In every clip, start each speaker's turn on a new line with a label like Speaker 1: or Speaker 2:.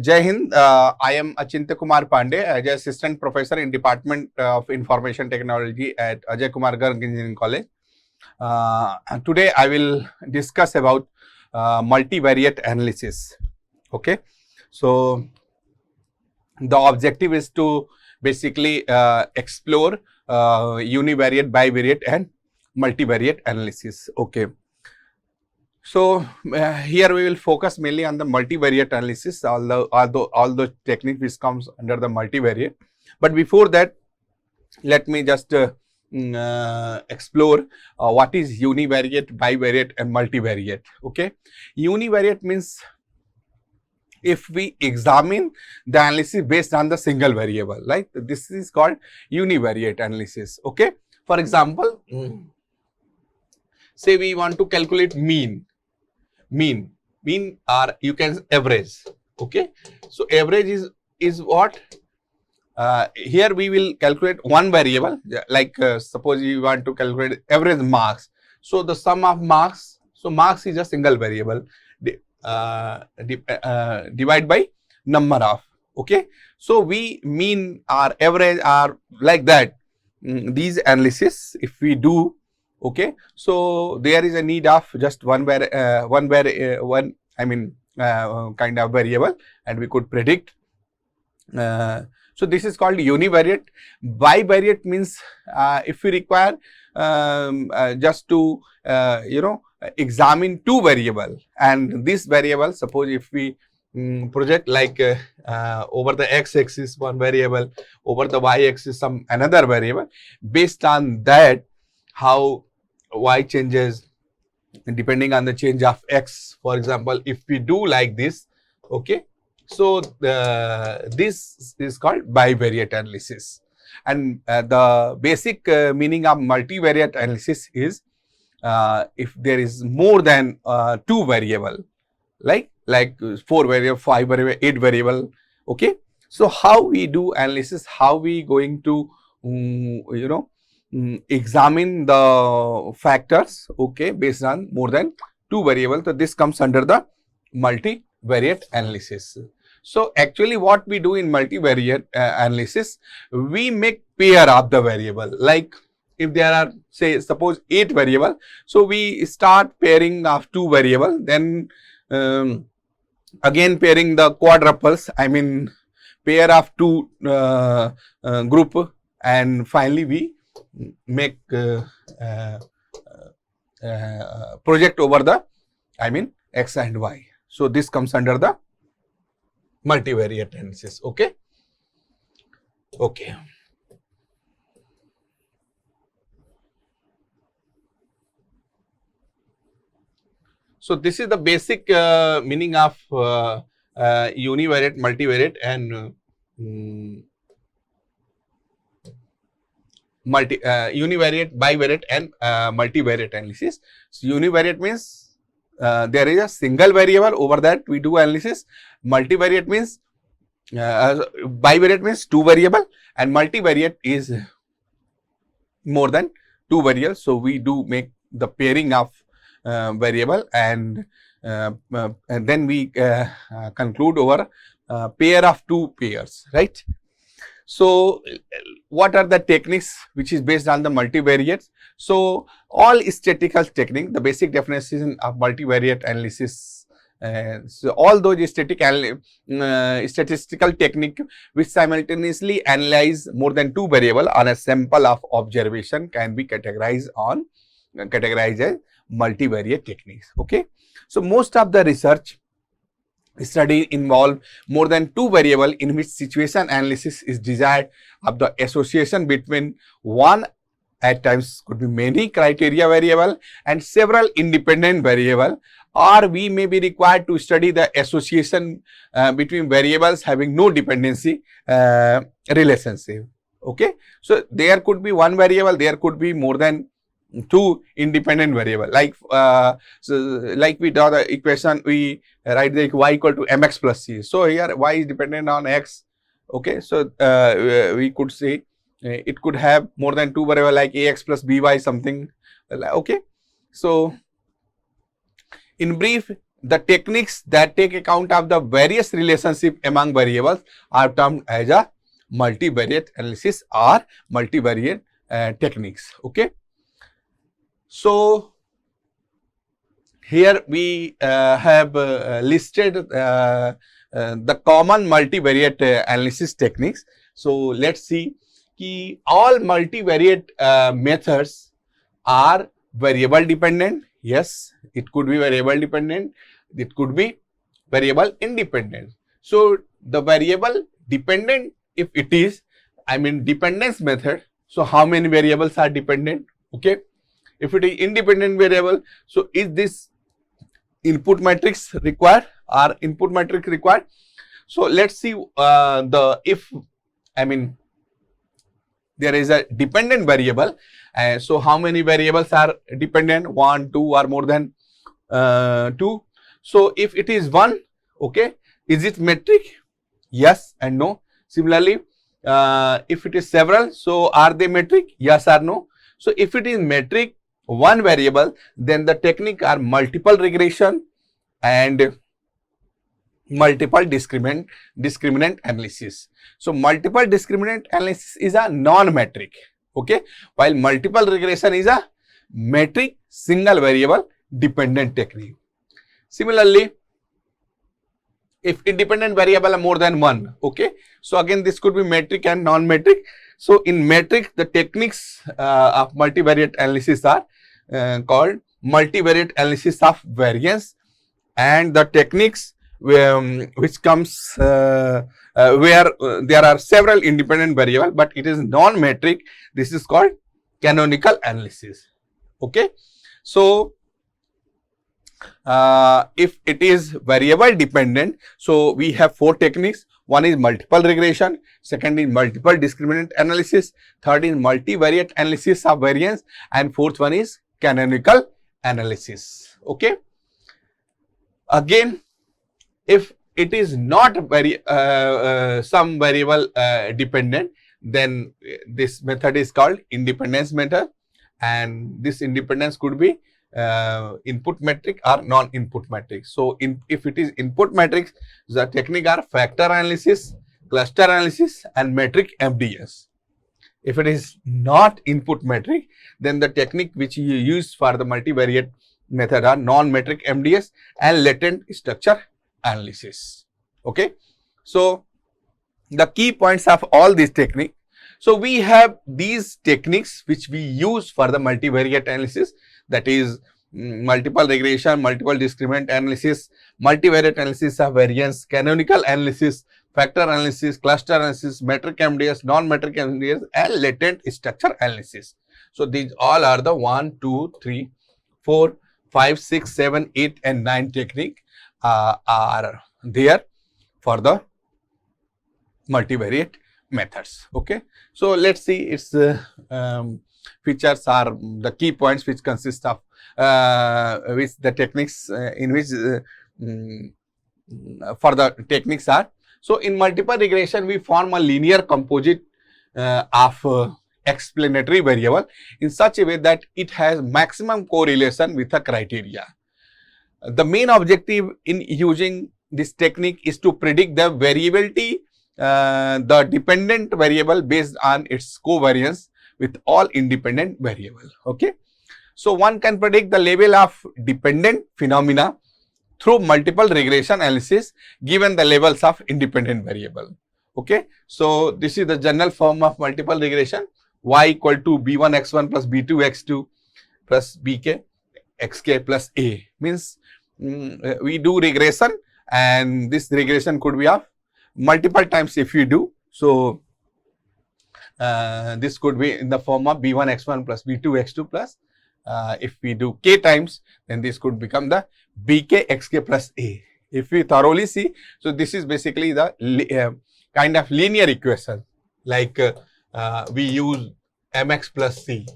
Speaker 1: Jai Hind. I am Achintya Pandey, as Assistant Professor in Department of Information Technology at Ajay Kumar Garg Engineering College. Today I will discuss about multivariate analysis. Okay, so the objective is to basically explore univariate, bivariate, and multivariate analysis. Okay. So here we will focus mainly on the multivariate analysis, all the technique which comes under the multivariate. But before that, let me just explore what is univariate, bivariate, and multivariate. Okay, univariate means if we examine the analysis based on the single variable, like this is called univariate analysis. Okay, for example, say we want to calculate mean or you can average. Okay, so average is what here we will calculate one variable, like suppose you want to calculate average marks. So the sum of marks, so marks is a single variable, divide by number of. Okay, so we mean or average are like that. These analysis if we do, okay, so there is a need of just one kind of variable, and we could predict. So this is called univariate. Bivariate means if we require just to examine two variable, and this variable, suppose if we project like over the x-axis one variable, over the y-axis some another variable, based on that how y changes depending on the change of x. For example, if we do like this, okay, so this is called bivariate analysis. And the basic meaning of multivariate analysis is if there is more than two variable, like 4 variable, 5 variable, 8 variable. Okay, so how we do analysis, how we going to examine the factors, okay, based on more than two variables. So this comes under the multivariate analysis. So actually what we do in multivariate analysis, we make pair of the variable. Like if there are, say, suppose 8 variable, so we start pairing of two variable, then again pairing the quadruples, I mean pair of two group, and finally we make project over the, I mean, x and y. So this comes under the multivariate analysis. Okay. Okay. So this is the basic meaning of univariate, multivariate, and univariate, bivariate, and multivariate analysis. So univariate means there is a single variable, over that we do analysis. Multivariate means bivariate means two variable, and multivariate is more than two variables. So we do make the pairing of variable, and then we conclude over pair of two pairs, right? So what are the techniques which is based on the multivariates? So all statistical technique, the basic definition of multivariate analysis, so all those statistical technique which simultaneously analyze more than two variable on a sample of observation can be categorized as multivariate techniques. Okay, so most of the research study involve more than two variable in which situation analysis is desired of the association between one, at times could be many criteria variable, and several independent variable, or we may be required to study the association between variables having no dependency relationship. Okay, so there could be one variable, there could be more than two independent variable, like so like we draw the equation, we write the y equal to mx plus c. So here y is dependent on x. Okay, so we could say it could have more than two variable, like ax plus by something. Okay, so in brief, the techniques that take account of the various relationship among variables are termed as a multivariate analysis or multivariate techniques. Okay. So here we have listed the common multivariate analysis techniques. So let's see कि all multivariate methods are variable dependent. Yes, it could be variable dependent, it could be variable independent. So the variable dependent, if it is, I mean dependence method, so how many variables are dependent? Okay. If it is independent variable, so is this input matrix required or input matrix required? So let's see if, I mean, there is a dependent variable, so how many variables are dependent? 1, 2 or more than 2. So if it is 1, okay, is it metric? Yes and no. Similarly, if it is several, so are they metric? Yes or no. So if it is metric, one variable, then the technique are multiple regression and multiple discriminant analysis. So multiple discriminant analysis is a non-metric, okay, while multiple regression is a metric single variable dependent technique. Similarly, if independent variable are more than one, okay, so again this could be metric and non-metric. So in metric, the techniques of multivariate analysis are called multivariate analysis of variance, and the techniques which comes where there are several independent variables, but it is non-metric. This is called canonical analysis. Okay. So if it is variable dependent, so we have 4 techniques. One is multiple regression, second is multiple discriminant analysis, third is multivariate analysis of variance, and fourth one is canonical analysis. Okay. Again, if it is not some variable dependent, then this method is called independence method, and this independence could be input metric or non-input metric. So if it is input matrix, the technique are factor analysis, cluster analysis and metric MDS. If it is not input metric, then the technique which you use for the multivariate method are non-metric MDS and latent structure analysis. Okay. So the key points of all these techniques. So we have these techniques which we use for the multivariate analysis, that is multiple regression, multiple discriminant analysis, multivariate analysis of variance, canonical analysis, factor analysis, cluster analysis, metric MDS, non-metric MDS and latent structure analysis. So these all are the 1, 2, 3, 4, 5, 6, 7, 8 and 9 technique are there for the multivariate methods. Okay. So let's see its features are the key points which consist of which the techniques in which for the techniques are. So in multiple regression we form a linear composite of explanatory variable in such a way that it has maximum correlation with a criteria. The main objective in using this technique is to predict the variability, the dependent variable based on its covariance with all independent variable. Okay. So one can predict the level of dependent phenomena through multiple regression analysis given the levels of independent variable. Okay. So this is the general form of multiple regression. Y equal to B1 x1 plus B2 x2 plus BK xk plus A means we do regression, and this regression could be of multiple times if you do. So this could be in the form of B1 x1 plus B2 x2 plus if we do k times, then this could become the BK xk plus A. If we thoroughly see, so this is basically the kind of linear equation, like we use mx plus c,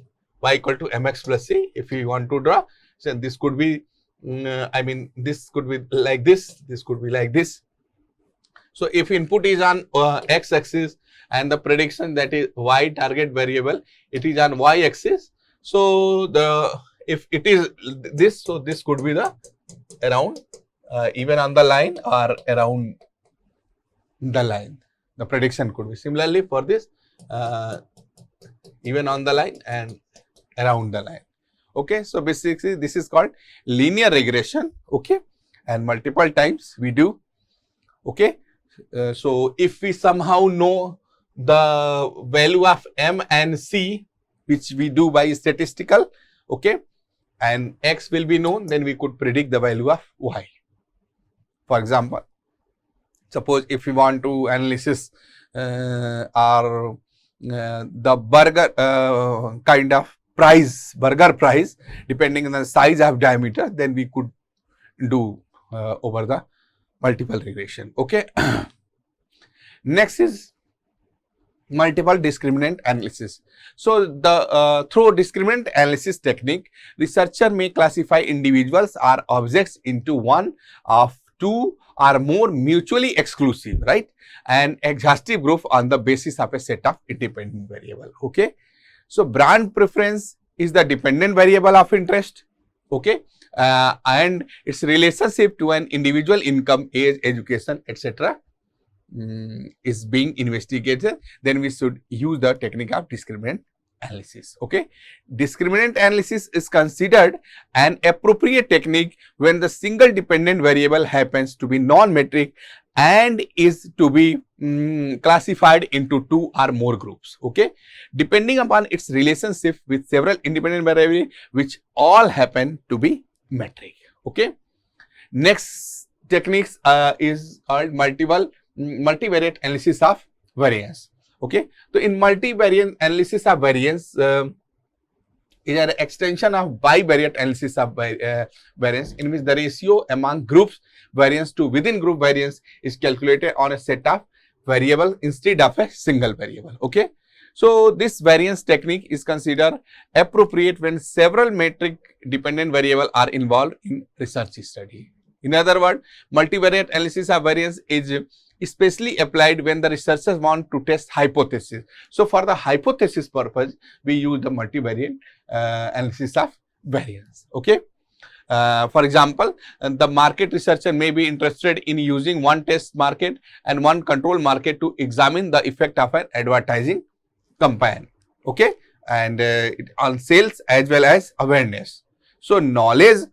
Speaker 1: y equal to mx plus c. If we want to draw, so this could be I mean this could be like this could be like this. So if input is on x axis and the prediction, that is y target variable, it is on y axis. So if it is this, so this could be the around even on the line or around the line. The prediction could be similarly for this even on the line and around the line. Okay, so basically this is called linear regression. Okay, and multiple times we do. Okay, so if we somehow know the value of M and C, which we do by statistical, okay, and X will be known, then we could predict the value of Y. For example, suppose if we want to analysis the burger kind of price, burger price, depending on the size of diameter, then we could do over the multiple regression. Okay. Next is multiple discriminant analysis. So the through discriminant analysis technique, researcher may classify individuals or objects into one of two or more mutually exclusive, right, and exhaustive group on the basis of a set of independent variable. Okay. So brand preference is the dependent variable of interest. Okay. And its relationship to an individual income, age, education, etc. Is being investigated. Then we should use the technique of discriminant analysis. Okay. Discriminant analysis is considered an appropriate technique when the single dependent variable happens to be non-metric and is to be classified into two or more groups. Okay, depending upon its relationship with several independent variables which all happen to be metric. Okay. Next techniques is called multivariate analysis of variance. Okay, so in multivariate analysis of variance is an extension of bivariate analysis of variance, in which the ratio among groups variance to within group variance is calculated on a set of variable instead of a single variable. Okay, so this variance technique is considered appropriate when several metric dependent variables are involved in research study. In other words, multivariate analysis of variance is especially applied when the researchers want to test hypothesis. So for the hypothesis purpose, we use the multivariate analysis of variance. Okay. For example, the market researcher may be interested in using one test market and one control market to examine the effect of an advertising campaign. Okay, and on sales as well as awareness. So knowledge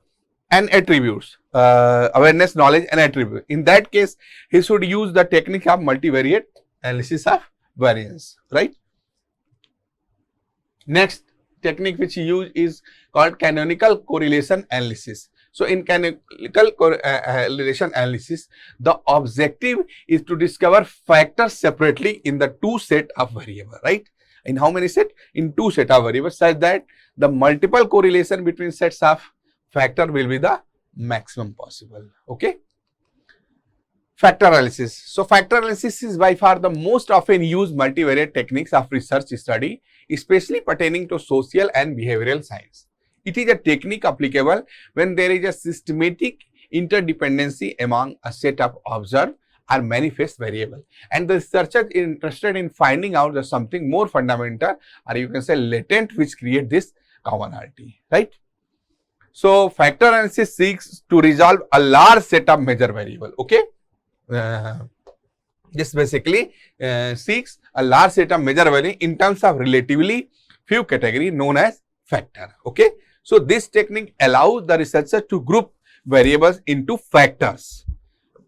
Speaker 1: and attributes, awareness, knowledge and attribute. In that case, he should use the technique of multivariate analysis of variance, right? Next technique which he used is called canonical correlation analysis. So in canonical correlation analysis, the objective is to discover factors separately in the two set of variables, right? In how many set? In two set of variables, such that the multiple correlation between sets of factor will be the maximum possible. Okay. Factor analysis. So factor analysis is by far the most often used multivariate techniques of research study, especially pertaining to social and behavioral science. It is a technique applicable when there is a systematic interdependency among a set of observed or manifest variable, and the researcher is interested in finding out the something more fundamental, or you can say latent, which create this commonality, right? So factor analysis seeks to resolve a large set of major variable. Okay, this basically seeks a large set of major variable in terms of relatively few category known as factor. Okay, so this technique allows the researcher to group variables into factors,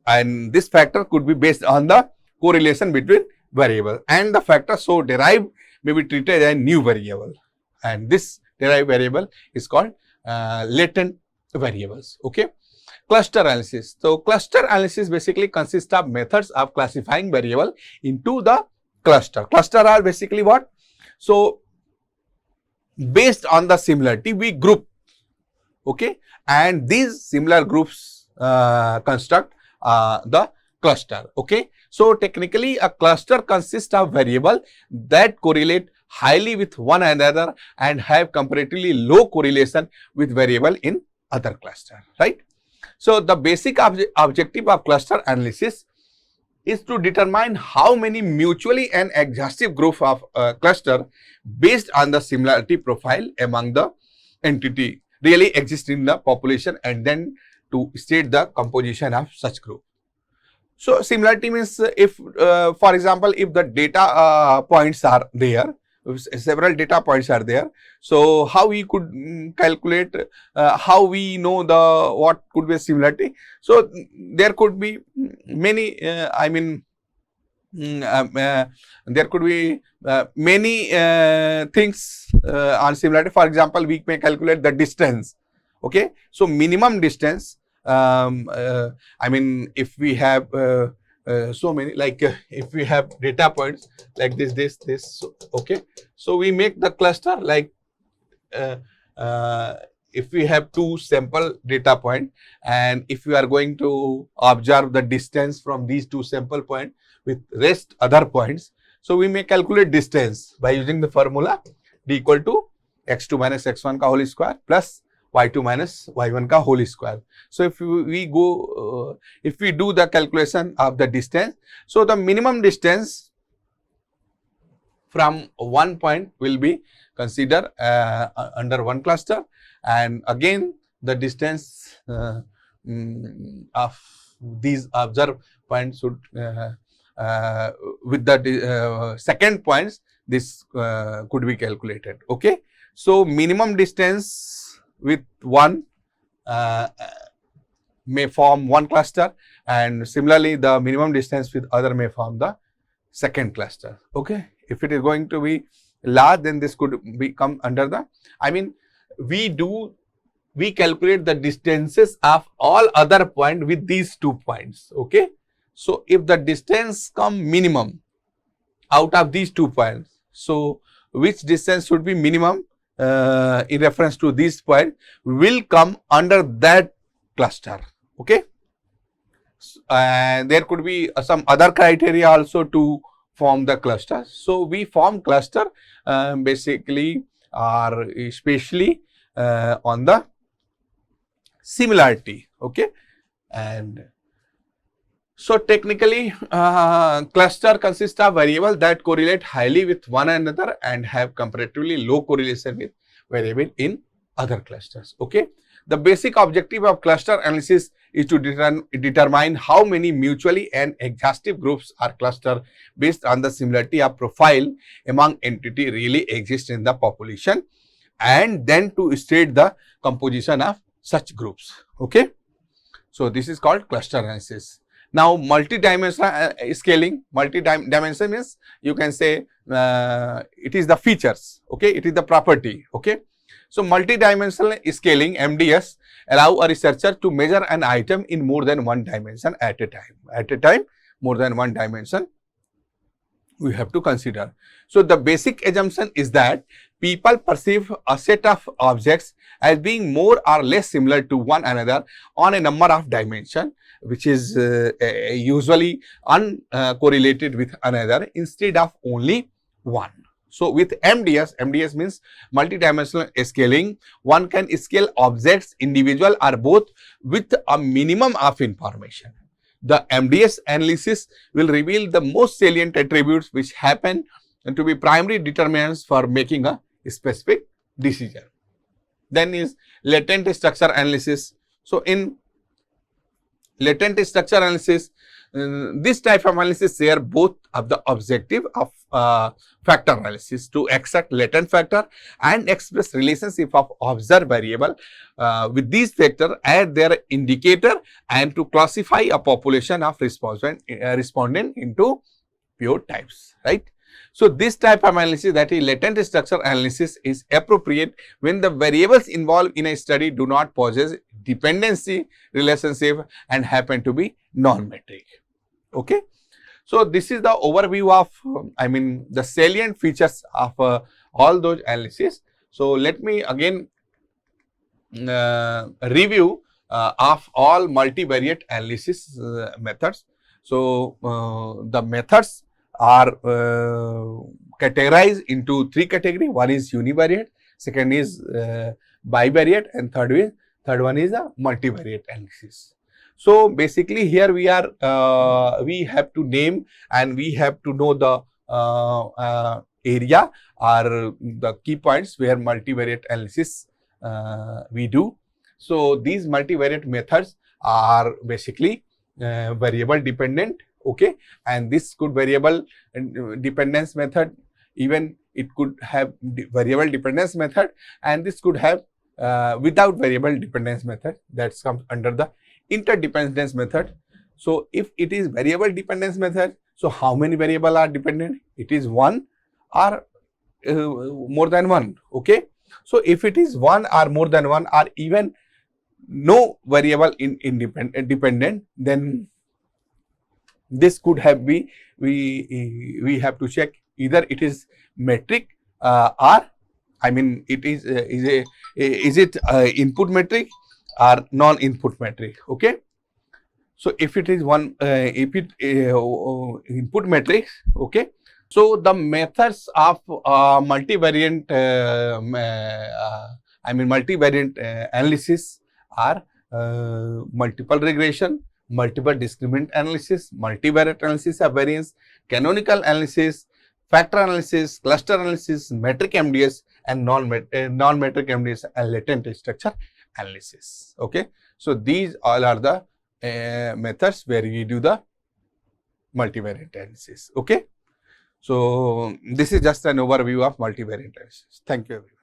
Speaker 1: and this factor could be based on the correlation between variables, and the factor so derived may be treated as a new variable, and this derived variable is called latent variables. Okay. Cluster analysis. So cluster analysis basically consists of methods of classifying variable into the cluster. Cluster are basically what? So based on the similarity we group, okay, and these similar groups construct the cluster. Okay, so technically a cluster consists of variable that correlate highly with one another and have comparatively low correlation with variable in other cluster, right? So the basic objective of cluster analysis is to determine how many mutually and exhaustive group of cluster based on the similarity profile among the entity really exist in the population, and then to state the composition of such group. So similarity means if, for example, if the data points are there, if several data points are there, so how we could calculate, how we know the what could be a similarity. So there could be many, there could be many things on similarity. For example, we may calculate the distance. Okay, so minimum distance. If we have so many, like if we have data points like this, okay, so we make the cluster like if we have two sample data point, and if we are going to observe the distance from these two sample point with rest other points, so we may calculate distance by using the formula d equal to x2 minus x1 ka whole square plus y2 minus y1 ka whole square. So if we go, if we do the calculation of the distance, so the minimum distance from one point will be considered under one cluster, and again the distance of these observed points should with the second points, this could be calculated. Okay, so minimum distance with one may form one cluster, and similarly the minimum distance with other may form the second cluster. Okay, if it is going to be large, then this could become under the, we calculate the distances of all other points with these 2 points. Okay, so if the distance come minimum out of these 2 points, so which distance should be minimum in reference to this point will come under that cluster. Okay, and there could be some other criteria also to form the cluster. So we form cluster basically or especially on the similarity. Okay, and so technically cluster consists of variables that correlate highly with one another and have comparatively low correlation with variable in other clusters. Okay, the basic objective of cluster analysis is to determine how many mutually and exhaustive groups are clustered based on the similarity of profile among entity really exist in the population, and then to state the composition of such groups. Okay, so this is called cluster analysis. Now, multi-dimensional scaling, multi-dimension means you can say it is the features, okay, it is the property. Okay, so multi-dimensional scaling MDS allow a researcher to measure an item in more than one dimension at a time. At a time, more than one dimension we have to consider. So the basic assumption is that people perceive a set of objects as being more or less similar to one another on a number of dimensions, which is usually uncorrelated with another instead of only one. So with MDS means multidimensional scaling, one can scale objects individual or both with a minimum of information. The MDS analysis will reveal the most salient attributes which happen to be primary determinants for making a specific decision. Then is latent structure analysis. So in latent structure analysis, this type of analysis share both of the objective of factor analysis to extract latent factor and express relationship of observed variable with these factors as their indicator, and to classify a population of respondent into pure types, right. So this type of analysis, that is latent structure analysis, is appropriate when the variables involved in a study do not possess dependency relationship and happen to be non-metric. Okay, so this is the overview of the salient features of all those analysis. So let me again review of all multivariate analysis methods. So the methods are categorized into 3 categories. One is univariate, second is bivariate, and third one is a multivariate analysis. So basically here we are we have to name and we have to know the area or the key points where multivariate analysis we do. So these multivariate methods are basically variable dependent. Okay, and this could variable dependence method, even it could have variable dependence method, and this could have without variable dependence method, that comes under the interdependence method. So if it is variable dependence method, so how many variable are dependent? It is one or more than one. Okay, so if it is one or more than one, or even no variable dependent, then this could have we have to check either it is metric or I mean it is it input metric or non-input metric. Okay, so if it is one if it input matrix. Okay, so the methods of multivariant multivariant analysis are multiple regression, multiple discriminant analysis, multivariate analysis of variance, canonical analysis, factor analysis, cluster analysis, metric MDS, and non-metric MDS and latent structure analysis. Okay, so these all are the methods where we do the multivariate analysis. Okay, so this is just an overview of multivariate analysis. Thank you, everyone.